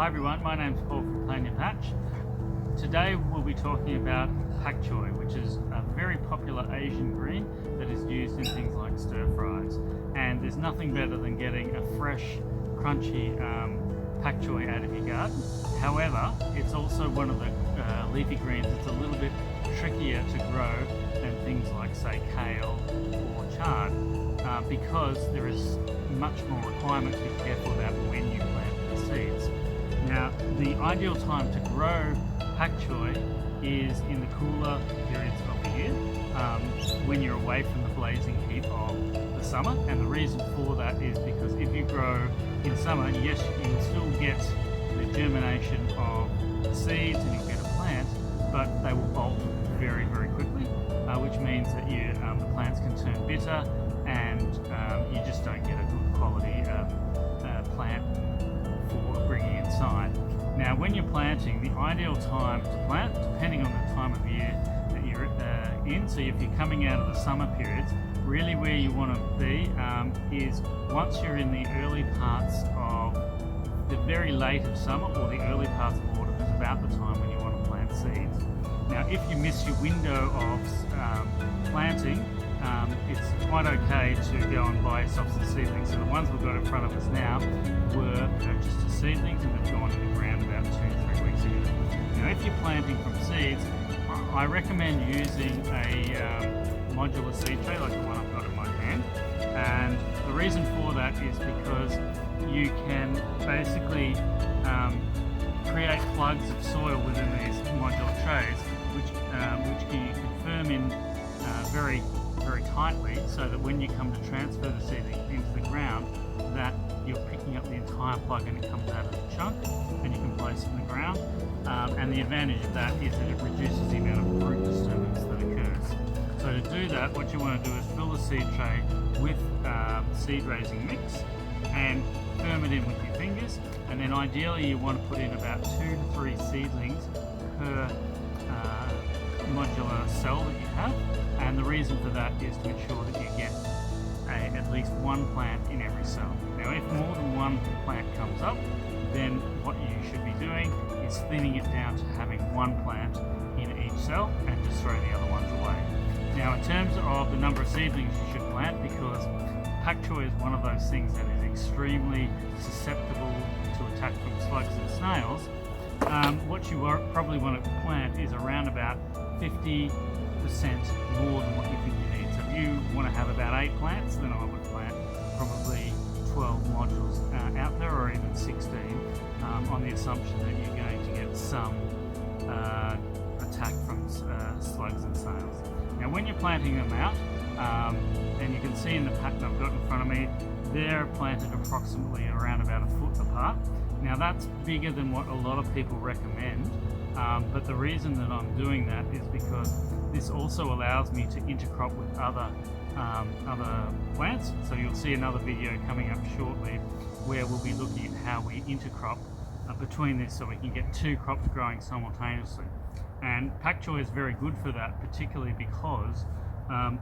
Hi everyone, my name's Paul from Plan Your Patch. Today we'll be talking about pak choi, which is a very popular Asian green that is used in things like stir fries. And there's nothing better than getting a fresh, crunchy pak choi out of your garden. However, it's also one of the leafy greens that's a little bit trickier to grow than things like, say, kale or chard, because there is much more requirement to be careful about when you plant the seeds. Now, the ideal time to grow pak choi is in the cooler periods of the year, when you're away from the blazing heat of the summer. And the reason for that is because if you grow in summer, yes, you'll still get the germination of the seeds and you'll get a plant, but they will bolt very, very quickly, which means that the plants can turn bitter and you just don't get a good quality plant for bringing inside. Now, when you're planting, the ideal time to plant, depending on the time of year that you're in, so if you're coming out of the summer periods, really where you want to be is once you're in the early parts of the very late of summer or the early parts of autumn is about the time when you want to plant seeds. Now, if you miss your window of planting, it's quite okay to go and buy yourself some seedlings. So the ones we've got in front of us now were purchased as seedlings and they've gone in the ground about 2 to 3 weeks ago. Now, if you're planting from seeds, I recommend using a modular seed tray like the one I've got in my hand. And the reason for that is because you can basically create plugs of soil within these modular trays, which you can firm in very tightly, so that when you come to transfer the seedling into the ground, that you're picking up the entire plug and it comes out of the chunk and you can place it in the ground. And the advantage of that is that it reduces the amount of root disturbance that occurs. So to do that, what you want to do is fill the seed tray with seed raising mix and firm it in with your fingers, and then ideally you want to put in about 2 to 3 seedlings per modular cell that you have. And the reason for that is to ensure that you get at least one plant in every cell. Now, if more than one plant comes up, then what you should be doing is thinning it down to having one plant in each cell and just throw the other ones away. Now, in terms of the number of seedlings you should plant, because pak choi is one of those things that is extremely susceptible to attack from slugs and snails, what you probably want to plant is around about 50% more than what you think you need. So if you want to have about 8 plants, then I would plant probably 12 modules out there, or even 16, on the assumption that you're going to get some attack from slugs and snails. Now, when you're planting them out, and you can see in the pattern I've got in front of me, they're planted approximately around about 1 foot apart. Now, that's bigger than what a lot of people recommend, but the reason that I'm doing that is because this also allows me to intercrop with other plants. So you'll see another video coming up shortly where we'll be looking at how we intercrop between this, so we can get 2 crops growing simultaneously. And pak choi is very good for that, particularly because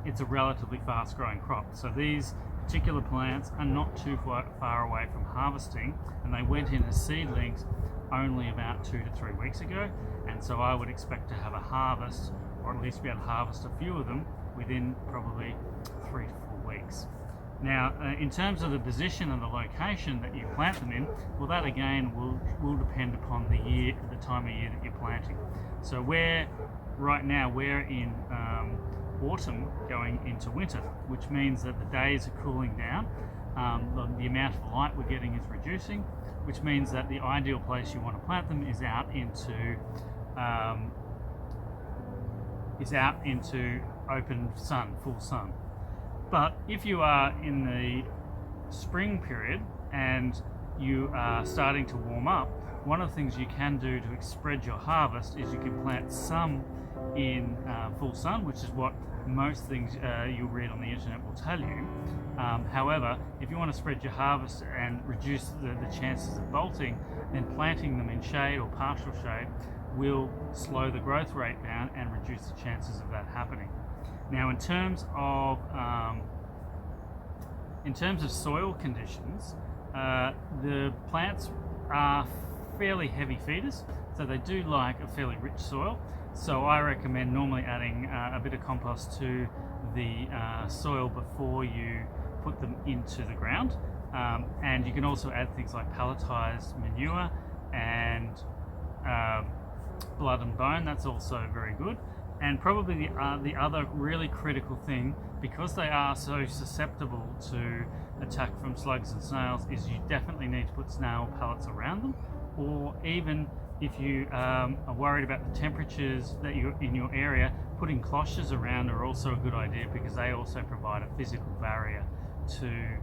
it's a relatively fast growing crop. So these particular plants are not too far away from harvesting, and they went in as seedlings only about 2 to 3 weeks ago, and so I would expect to have a harvest, or at least be able to harvest a few of them within probably 3 to 4 weeks. Now, in terms of the position and the location that you plant them in, well, that again will depend upon the time of year that you're planting. So right now we're in autumn going into winter, which means that the days are cooling down, the amount of light we're getting is reducing, which means that the ideal place you want to plant them is out into open sun, full sun. But if you are in the spring period and you are starting to warm up, one of the things you can do to spread your harvest is you can plant some in full sun, which is what most things you'll read on the internet will tell you. However, if you want to spread your harvest and reduce the chances of bolting, then planting them in shade or partial shade will slow the growth rate down and reduce the chances of that happening. Now, in terms of soil conditions, the plants are fairly heavy feeders, so they do like a fairly rich soil. So I recommend normally adding a bit of compost to the soil before you put them into the ground. And you can also add things like pelletized manure and blood and bone. That's also very good. And probably the other really critical thing, because they are so susceptible to attack from slugs and snails, is you definitely need to put snail pellets around them, or even if you are worried about the temperatures that you're in your area, putting cloches around are also a good idea, because they also provide a physical barrier to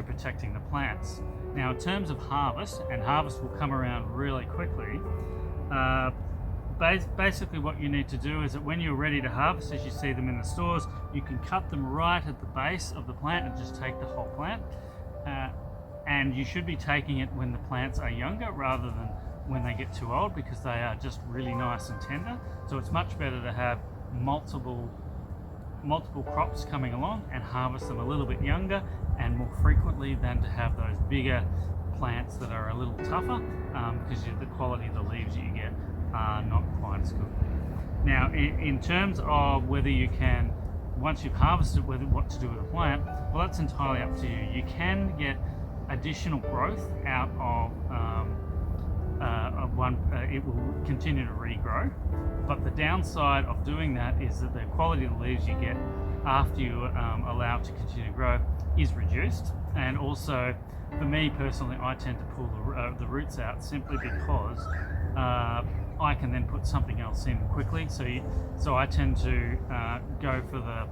protecting the plants. Now, in terms of harvest, and harvest will come around really quickly, basically what you need to do is that when you're ready to harvest, as you see them in the stores, you can cut them right at the base of the plant and just take the whole plant. And you should be taking it when the plants are younger rather than when they get too old, because they are just really nice and tender. So it's much better to have multiple crops coming along and harvest them a little bit younger and more frequently than to have those bigger plants that are a little tougher, because the quality of the leaves you get are not quite as good. Now, in terms of whether you can, once you've harvested, what to do with the plant, well, that's entirely up to you. You can get additional growth out of one. It will continue to regrow, but the downside of doing that is that the quality of the leaves you get after you allow it to continue to grow is reduced. And also, for me personally, I tend to pull the roots out simply because I can then put something else in quickly. So I tend to go for the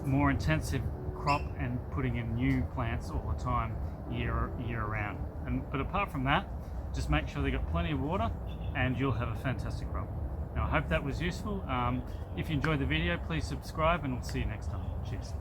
more intensive crop and putting in new plants all the time, year round. But apart from that, just make sure they got plenty of water and you'll have a fantastic crop. Now, I hope that was useful. If you enjoyed the video, please subscribe and we'll see you next time. Cheers.